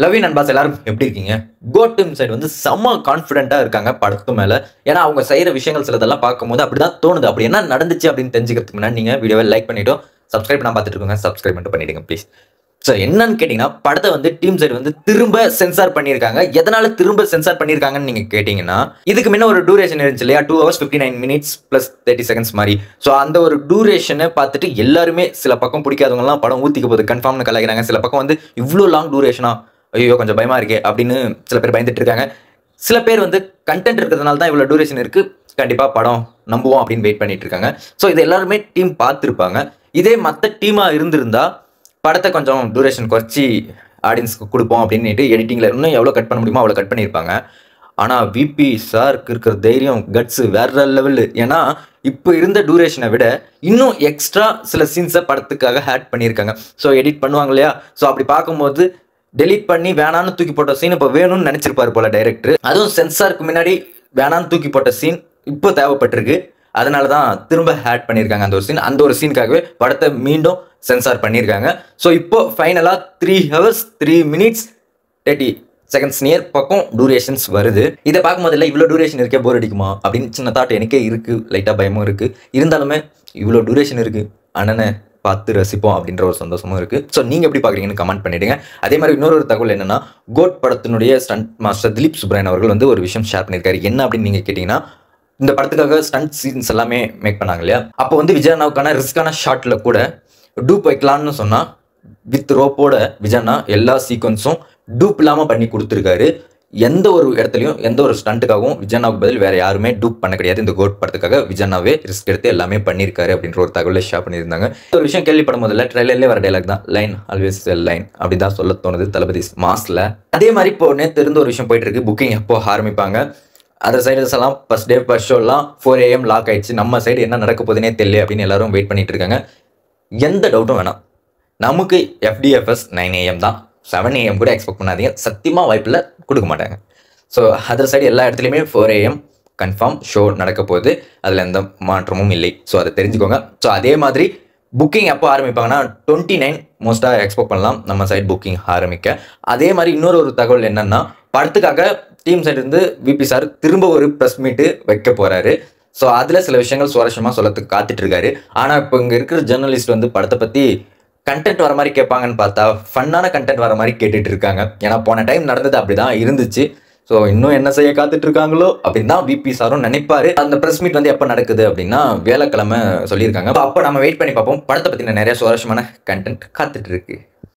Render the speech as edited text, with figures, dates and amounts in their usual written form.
லவ்வி நண்பாஸ் எல்லாரும் எப்படி இருக்கீங்க? கோட் டீம் சைடு வந்து செம்ம கான்ஃபிடென்ட்டா இருக்காங்க படத்து மேல. ஏன்னா அவங்க செய்யற விஷயங்கள் சிலதெல்லாம் பார்க்கும்போது அப்படிதான் தோணுது. அப்படி என்ன நடந்துச்சு அப்படின்னு தெரிஞ்சுக்கிறதுக்கு முன்னாடி நீங்க வீடியோவை லைக் பண்ணிட்டு சப்ஸ்கிரைப் பண்ண பார்த்துட்டு இருக்கோங்க. சப்ஸ்கிரைப் மட்டும் பண்ணிடுங்க ப்ளீஸ். ஸோ என்னன்னு கேட்டீங்கன்னா படத்தை வந்து டீம் சைடு வந்து திரும்ப சென்சார் பண்ணியிருக்காங்க. எதனால திரும்ப சென்சார் பண்ணியிருக்காங்கன்னு நீங்க கேட்டீங்கன்னா, இதுக்கு முன்ன ஒரு டூரேஷன் இருந்துச்சு இல்லையா, 2 hours 59 minutes plus 30 seconds மாதிரி. ஸோ அந்த ஒரு டூரேஷனை பார்த்துட்டு எல்லாருமே சில பக்கம் பிடிக்காதவங்கலாம் படம் ஊத்திக்க போகுது கன்ஃபார்ம்னு கலாய்க்கிறாங்க. சில பக்கம் வந்து இவ்வளோ லாங் டூரேஷனா, ஐயோ கொஞ்சம் பயமா இருக்கே அப்படின்னு சில பேர் பயந்துட்டு இருக்காங்க. சில பேர் வந்து கண்டென்ட் இருக்கிறதுனால தான் இவ்வளோ டூரேஷன் இருக்கு, கண்டிப்பா படம் நம்புவோம் அப்படின்னு வெயிட் பண்ணிட்டு இருக்காங்க. ஸோ இது எல்லாருமே டீம் பார்த்துருப்பாங்க. இதே மற்ற டீமா இருந்திருந்தா படத்தை கொஞ்சம் டூரேஷன் குறைச்சி ஆடியன்ஸ்க்கு கொடுப்போம் அப்படின்ட்டு எடிட்டிங்ல இன்னும் எவ்வளோ கட் பண்ண முடியுமோ அவ்வளோ கட் பண்ணியிருப்பாங்க. ஆனால் விபி சாருக்கு இருக்கிற தைரியம், கட்ஸ் வேற லெவலு. ஏன்னா இப்போ இருந்த டூரேஷனை விட இன்னும் எக்ஸ்ட்ரா சில சீன்ஸை படத்துக்காக ஆட் பண்ணியிருக்காங்க. ஸோ எடிட் பண்ணுவாங்க இல்லையா, ஸோ அப்படி பார்க்கும்போது டெலீட் பண்ணி வேணான்னு தூக்கி போட்ட சீன் இப்போ வேணும்னு நினைச்சிருப்பாரு போல டைரக்டர். அதுவும் சென்சாருக்கு முன்னாடி வேணான்னு தூக்கி போட்ட சீன் இப்போ தேவைப்பட்டிருக்கு. அதனால தான் திரும்ப ஆட் பண்ணியிருக்காங்க அந்த ஒரு சீன். அந்த ஒரு சீனுக்காகவே படத்தை மீண்டும் சென்சார் பண்ணியிருக்காங்க. ஸோ இப்போ ஃபைனலாக 3 hours 3 minutes 30 seconds நியர் பக்கம் டூரேஷன்ஸ் வருது. இதை பார்க்கும்போது இல்லை இவ்வளோ டூரேஷன் இருக்கே போர் அடிக்குமா அப்படின்னு சின்ன தாட் எனக்கே இருக்குது. லைட்டாக பயமும் இருக்குது. இருந்தாலுமே இவ்வளோ டூரேஷன் இருக்குது, அண்ணனை பார்த்து ரசிப்போம் அப்படின்ற ஒரு சந்தோஷமும் இருக்குது. ஸோ நீங்கள் எப்படி பார்க்குறீங்கன்னு கமெண்ட் பண்ணிவிடுங்க. அதே மாதிரி இன்னொரு தகவல் என்னென்னா, கோட் படத்தினுடைய ஸ்டண்ட் மாஸ்டர் திலீப் சுப்ராயன் அவர்கள் வந்து ஒரு விஷயம் ஷேர் பண்ணியிருக்காரு. என்ன அப்படின்னு நீங்கள் கேட்டிங்கன்னா, இந்த படத்துக்காக ஸ்டண்ட் சீன்ஸ் எல்லாமே மேக் பண்ணாங்க இல்லையா, அப்போ வந்து விஜயண்ணாவுக்கான ரிஸ்கான ஷாட்டில் கூட டூப் வைக்கலான்னு சொன்னால் வித் ரோப்போட விஜயண்ணா எல்லா சீக்வன்ஸும் டூப் இல்லாமல் பண்ணி கொடுத்துருக்காரு. எந்த ஒரு இடத்துலையும் எந்த ஒரு ஸ்டண்ட்டுக்காகவும் விஜயண்ணாவுக்கு பதில் வேற யாருமே டூப் பண்ண கிடையாது. இந்த கோட் படத்துக்காக விஜயண்ணாவே ரிஸ்க் எடுத்து எல்லாமே பண்ணியிருக்காரு அப்படின்ற ஒரு தகவலை ஷேர் பண்ணியிருந்தாங்க. ஒரு விஷயம் கேள்விப்படும் போதில்ல, ட்ரெயிலர்லேயே வர டைலாக் தான், லைன் ஆல்வேஸ் லைன் அப்படி தான் சொல்ல தோணுது தளபதி மாஸ்ல. அதே மாதிரி இப்போ நேற்று இருந்த ஒரு விஷயம் போயிட்டு இருக்கு, புக்கிங் எப்போ ஆரம்பிப்பாங்க. அதர் சைடஸ் எல்லாம் ஃபர்ஸ்ட் டே ஃபர்ஸ்ட் ஷோலாம் 4 AM லாக் ஆயிடுச்சு. நம்ம சைடு என்ன நடக்க போகுதுன்னே தெரியல அப்படின்னு எல்லாரும் வெயிட் பண்ணிட்டு இருக்காங்க. எந்த டவுட்டும் வேணாம், நமக்கு FDFS 9 AM தான். 7 AM கூட எக்ஸ்பெக்ட் பண்ணாதீங்க, சத்தியமாக வாய்ப்பில் கொடுக்க மாட்டாங்க. ஸோ அதர் சைடு எல்லா இடத்துலையுமே 4 AM கன்ஃபார்ம் ஷோ நடக்க போகுது, அதில் எந்த மாற்றமும் இல்லை. ஸோ அதை தெரிஞ்சுக்கோங்க. ஸோ அதே மாதிரி புக்கிங் எப்போ ஆரம்பிப்பாங்கன்னா 29 மோஸ்ட்டாக எக்ஸ்பெக்ட் பண்ணலாம் நம்ம சைடு புக்கிங் ஆரம்பிக்க. அதே மாதிரி இன்னொரு தகவல் என்னன்னா, படத்துக்காக டீம் சைடு இருந்து விபி சார் திரும்ப ஒரு ப்ரெஸ் மீட்டு வைக்க போறாரு. ஸோ அதில் சில விஷயங்கள் சுவாரஸ்யமாக சொல்லத்துக்கு காத்துட்டு இருக்காரு. ஆனால் இப்போ இங்கே இருக்கிற ஜேர்னலிஸ்ட் வந்து படத்தை பற்றி கண்டென்ட் வர மாதிரி கேட்பாங்கன்னு பார்த்தா ஃபன்னான கண்டென்ட் வர மாதிரி கேட்டுட்டு இருக்காங்க. ஏன்னா போன டைம் நடந்தது அப்படிதான் இருந்துச்சு. ஸோ இன்னும் என்ன செய்ய காத்துட்டு இருக்காங்களோ அப்படின்னு தான் விபி சாரும் நினைப்பாரு. அந்த ப்ரெஸ் மீட் வந்து எப்போ நடக்குது அப்படின்னா வியாழக்கிழமை சொல்லியிருக்காங்க. அப்போ நம்ம வெயிட் பண்ணி பார்ப்போம். படத்தை பற்றின நிறைய சுவாரஸ்யமான கண்டென்ட் காத்துட்டு இருக்கு.